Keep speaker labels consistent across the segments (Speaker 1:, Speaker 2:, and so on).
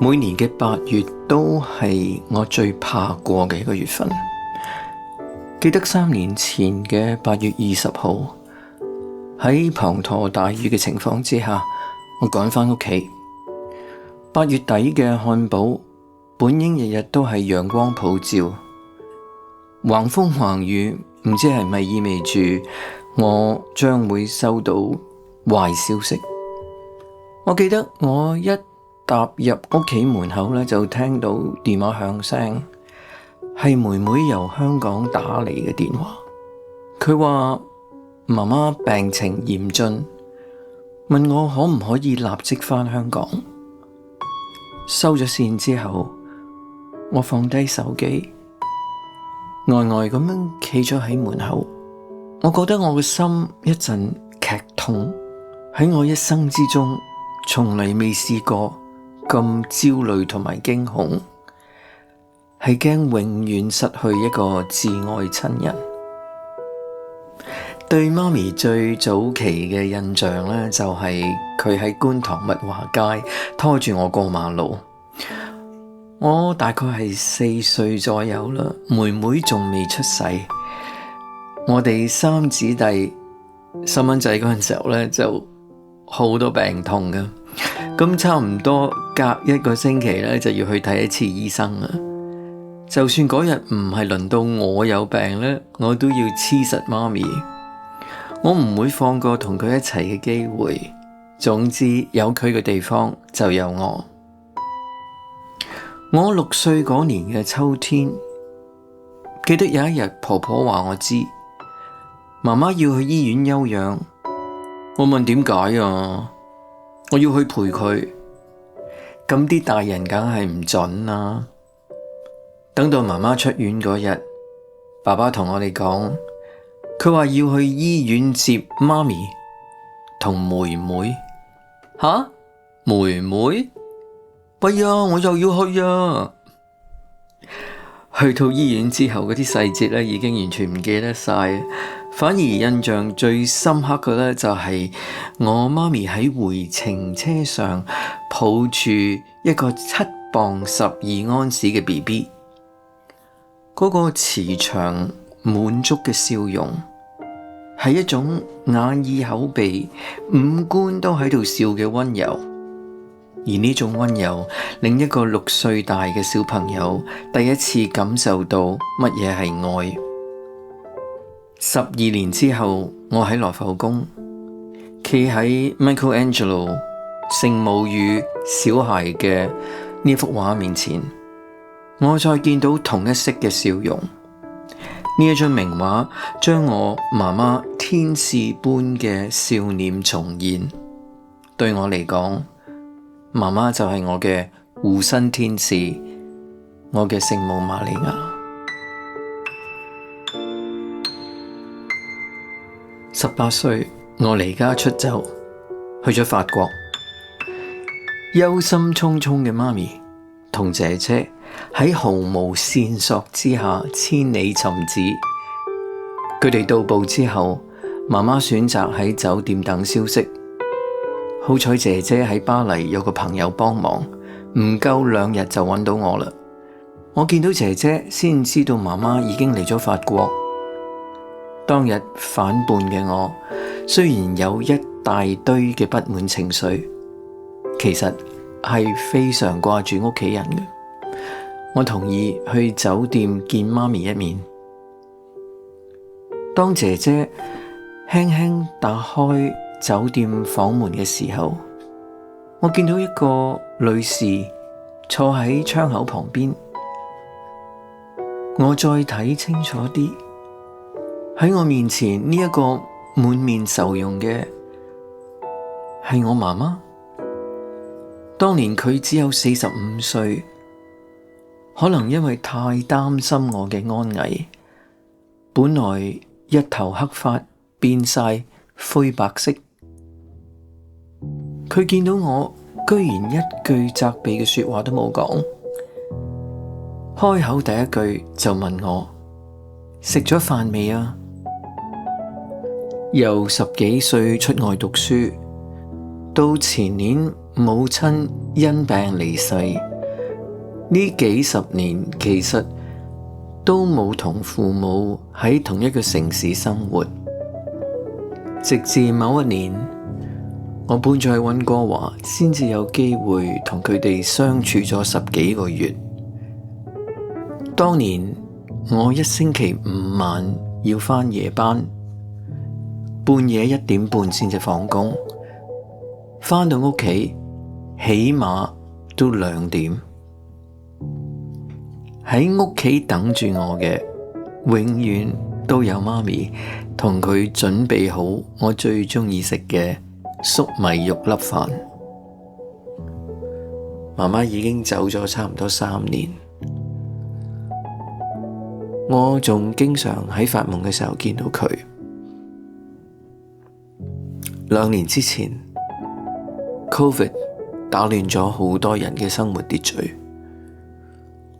Speaker 1: 每年嘅8月都係我最怕過嘅一個月份。記得3年前嘅8月20號，喺滂沱大雨嘅情況之下，我趕返屋企。8月底嘅漢堡本應日日都係陽光普照，橫風橫雨，唔知係咪意味住我將會收到壞消息。我記得我一踏入屋企門口咧，就聽到電話響聲，係妹妹由香港打嚟嘅電話。佢話媽媽病情嚴峻，問我可唔可以立即返香港。收咗線之後，我放低手機，呆呆咁樣企咗喺門口。我覺得我嘅心一陣劇痛，喺我一生之中從嚟未試過咁焦慮同埋驚恐，係驚永遠失去一個至愛親人。對媽咪最早期嘅印象呢，就係佢喺觀塘物華街拖住我過馬路。我大概係4歲左右啦，妹妹仲未出世。我哋3姊弟細蚊仔嗰陣時候呢，就好多病痛㗎。咁差唔多隔1個星期咧就要去睇一次醫生啦。就算嗰日唔係輪到我有病咧，我都要黐實媽咪。我唔會放過同佢一齊嘅機會。總之有佢嘅地方就有我。我6歲嗰年嘅秋天，記得有一日婆婆話我知，媽媽要去醫院休養。我問點解啊？我要去陪佢，咁啲大人梗係唔准啦。等到媽媽出院嗰日，爸爸同我哋講，佢話要去醫院接媽咪同妹妹。吓？妹妹？喂呀，我又要去啊！去到醫院之後，嗰啲細節咧已經完全唔記得晒，反而印象最深刻嘅咧就係我媽咪喺回程車上抱住一個7磅12安士嘅 BB， 嗰個慈祥滿足嘅笑容，係一種眼耳口鼻五官都喺度笑嘅溫柔。而呢種溫柔，令一個6歲大嘅小朋友第一次感受到乜嘢係愛。12年之後，我喺羅浮宮企喺 Michelangelo 聖母與小孩嘅呢幅畫面前，我再見到同一色嘅笑容。呢一張名畫將我媽媽天使般嘅笑臉重現。對我嚟講，媽媽就係我嘅護身天使，我嘅聖母瑪利亞。18歲，我離家出走，去咗法國。憂心忡忡嘅媽咪同姐姐喺毫無線索之下千里尋子。佢哋到埗之後，媽媽選擇喺酒店等消息。好彩姐姐喺巴黎有個朋友幫忙，唔夠2日就揾到我啦。我見到姐姐先知道媽媽已經嚟咗法國。當日反叛嘅我，雖然有一大堆嘅不滿情緒，其實係非常掛住屋企人嘅。我同意去酒店見媽咪一面。當姐姐輕輕打開酒店房門嘅時候，我見到一個女士坐喺窗口旁邊。我再睇清楚啲，喺我面前呢一個滿面愁容嘅係我媽媽。當年佢只有45歲，可能因為太擔心我嘅安危，本來一頭黑髮變晒灰白色。佢見到我，居然一句責備嘅說話都冇講，開口第一句就問我食咗飯未啊？由10幾歲出外讀書，到前年母親因病離世，呢幾十年其實都冇同父母喺同一個城市生活，直至某一年我搬咗去溫哥華，先至有機會同佢哋相處咗10幾個月。當年我1星期5晚要返夜班，半夜1點半先至放工，返到屋企起碼都2點。喺屋企等住我嘅，永遠都有媽咪同佢準備好我最鍾意食嘅粟米肉粒飯。媽媽已經走咗差唔多3年，我仲經常喺發夢嘅時候見到佢。2年之前 ，Covid 打亂咗好多人嘅生活秩序，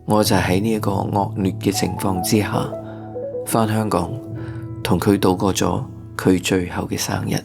Speaker 1: 我就喺呢一個惡劣嘅情況之下，返香港同佢度過咗佢最後嘅生日。